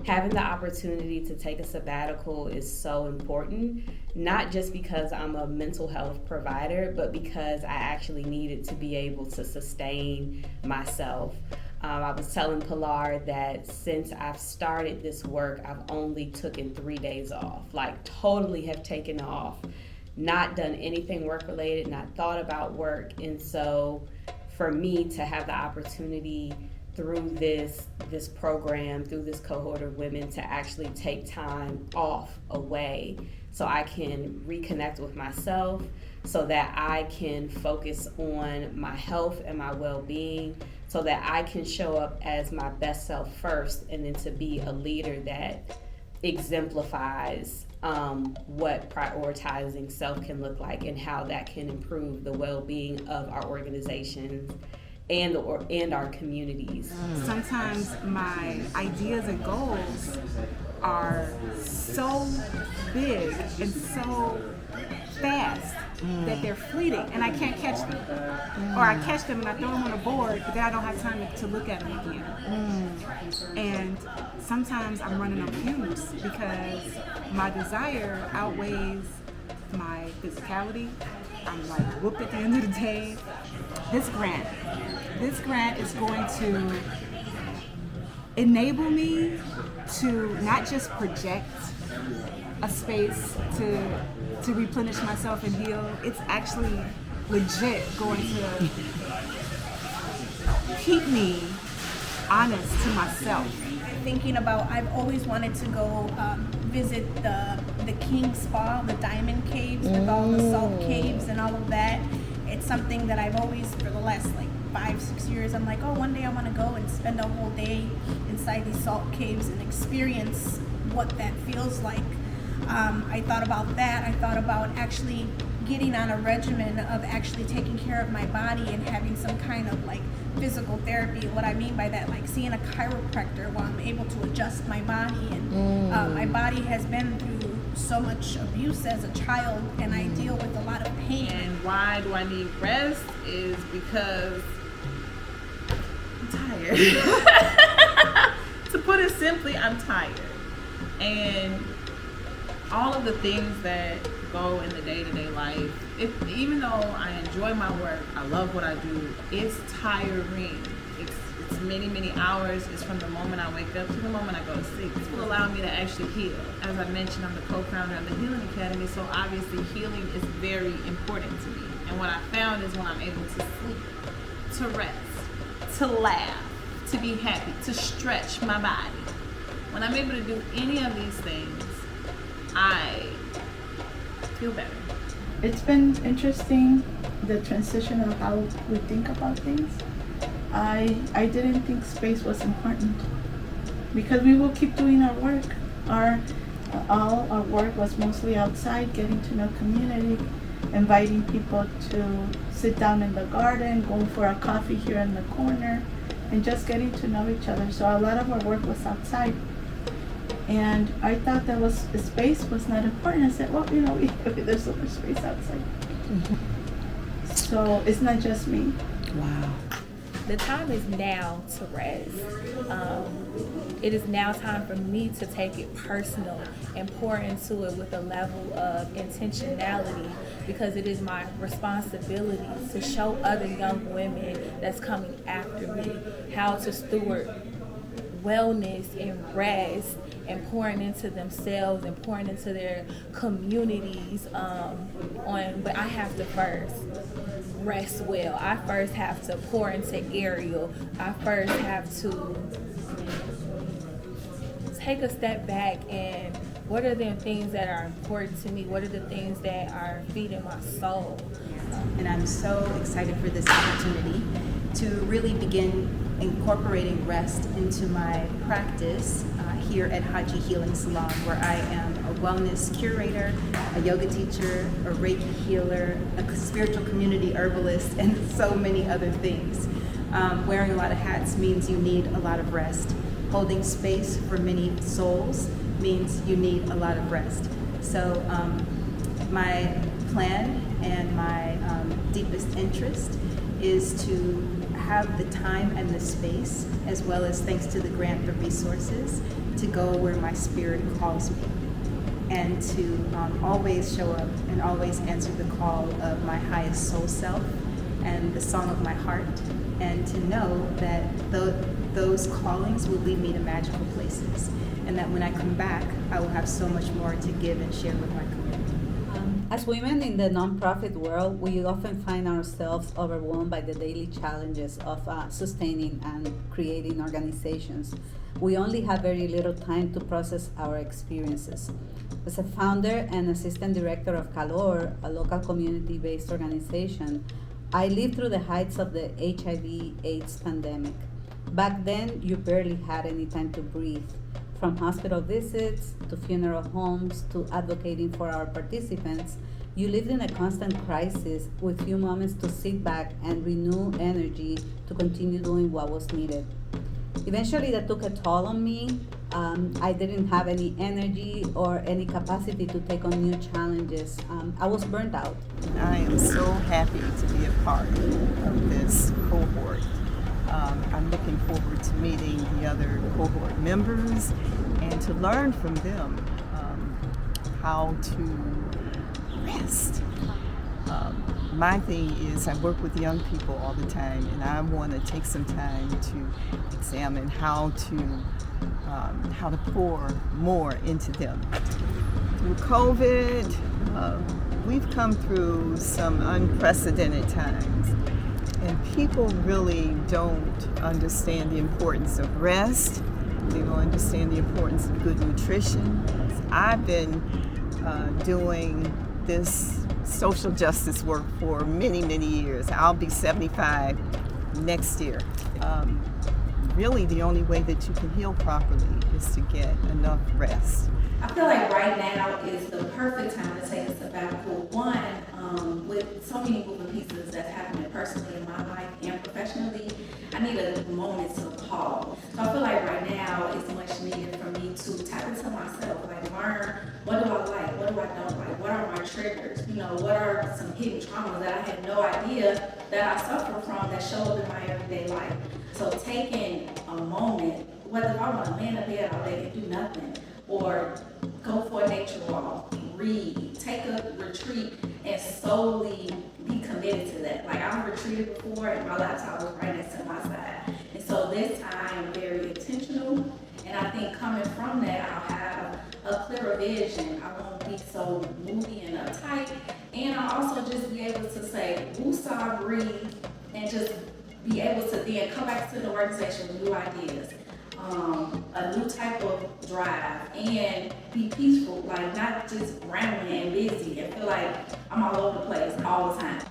having the opportunity to take a sabbatical is so important, not just because I'm a mental health provider, but because I actually needed to be able to sustain myself. I was telling Pilar that since I've started this work, I've only taken 3 days off, like totally have taken off, not done anything work related, not thought about work. And so for me to have the opportunity through this program, through this cohort of women, to actually take time off away so I can reconnect with myself, so that I can focus on my health and my well-being, so that I can show up as my best self first, and then to be a leader that exemplifies what prioritizing self can look like and how that can improve the well-being of our organizations and our communities. Sometimes my ideas and goals are so big and so fast that they're fleeting and I can't catch them. Or I catch them and I throw them on a board, but then I don't have time to look at them again. And sometimes I'm running on fumes because my desire outweighs my physicality. I'm like whooped at the end of the day. This grant is going to enable me to not just project a space to replenish myself and heal. It's actually legit going to keep me honest to myself. Thinking about, I've always wanted to go visit the King Spa, the Diamond Caves with all the salt caves and all of that. It's something that I've always, for the last like 5-6 years, I'm like, oh, one day I want to go and spend a whole day inside these salt caves and experience what that feels like. I thought about that. I thought about actually getting on a regimen of actually taking care of my body and having some kind of like physical therapy. What I mean by that, like seeing a chiropractor while I'm able to adjust my body. And my body has been through so much abuse as a child, and I deal with a lot of pain. And why do I need rest is because I'm tired. To put it simply, I'm tired. And all of the things that go in the day-to-day life, even though I enjoy my work, I love what I do, it's tiring. It's many hours. It's from the moment I wake up to the moment I go to sleep. This will allow me to actually heal. As I mentioned, I'm the co-founder of the Healing Academy, so obviously healing is very important to me. And what I found is when I'm able to sleep, to rest, to laugh, to be happy, to stretch my body, when I'm able to do any of these things, I feel better. It's been interesting, the transition of how we think about things. I didn't think space was important because we will keep doing our work. All our work was mostly outside, getting to know community, inviting people to sit down in the garden, going for a coffee here in the corner, and just getting to know each other. So a lot of our work was outside. And I thought space was not important. I said, well, there's so much space outside. So it's not just me. Wow. The time is now to rest. It is now time for me to take it personal and pour into it with a level of intentionality, because it is my responsibility to show other young women that's coming after me how to steward wellness and rest and pouring into themselves and pouring into their communities but I have to first rest well. I first have to pour into Ariel. I first have to take a step back and what are the things that are important to me? What are the things that are feeding my soul? And I'm so excited for this opportunity to really begin incorporating rest into my practice here at Haji Healing Salon, where I am a wellness curator, a yoga teacher, a Reiki healer, a spiritual community herbalist, and so many other things. Wearing a lot of hats means you need a lot of rest. Holding space for many souls means you need a lot of rest. So my plan and my deepest interest is to have the time and the space, as well as thanks to the grant, the resources, to go where my spirit calls me, and to always show up and always answer the call of my highest soul self and the song of my heart, and to know that those callings will lead me to magical places, and that when I come back, I will have so much more to give and share with my community. As women in the nonprofit world, we often find ourselves overwhelmed by the daily challenges of sustaining and creating organizations. We only have very little time to process our experiences. As a founder and assistant director of Cohort, a local community-based organization, I lived through the heights of the HIV/AIDS pandemic. Back then, you barely had any time to breathe. From hospital visits to funeral homes to advocating for our participants, you lived in a constant crisis with few moments to sit back and renew energy to continue doing what was needed. Eventually, that took a toll on me. I didn't have any energy or any capacity to take on new challenges. I was burnt out. I am so happy to be a part of this cohort. I'm looking forward to meeting the other cohort members and to learn from them how to rest. My thing is I work with young people all the time, and I want to take some time to examine how to pour more into them. Through COVID, we've come through some unprecedented times. And people really don't understand the importance of rest. They don't understand the importance of good nutrition. I've been doing this social justice work for many, many years. I'll be 75 next year. Really, the only way that you can heal properly is to get enough rest. I feel like right now is the perfect time to take a sabbatical. One, with so many moving pieces that's happening personally in my life and professionally, I need a moment to pause. So I feel like right now it's much needed for me to tap into myself, like learn what do I like, what do I don't like, what are my triggers, what are some hidden traumas that I had no idea that I suffer from that show up in my everyday life. So taking a moment, whether if I want to lay in the bed all day and do nothing, or go for a nature walk, read, take a retreat, and solely be committed to that. Like I've retreated before and my laptop was right next to my side. And so this time I'm very intentional, and I think coming from that I'll have a clearer vision. I won't be so moody and uptight, and I'll also just be able to say, woosah, breathe, and just be able to then come back to the organization with new ideas. A new type of drive, and be peaceful, like not just rambling and busy and feel like I'm all over the place all the time.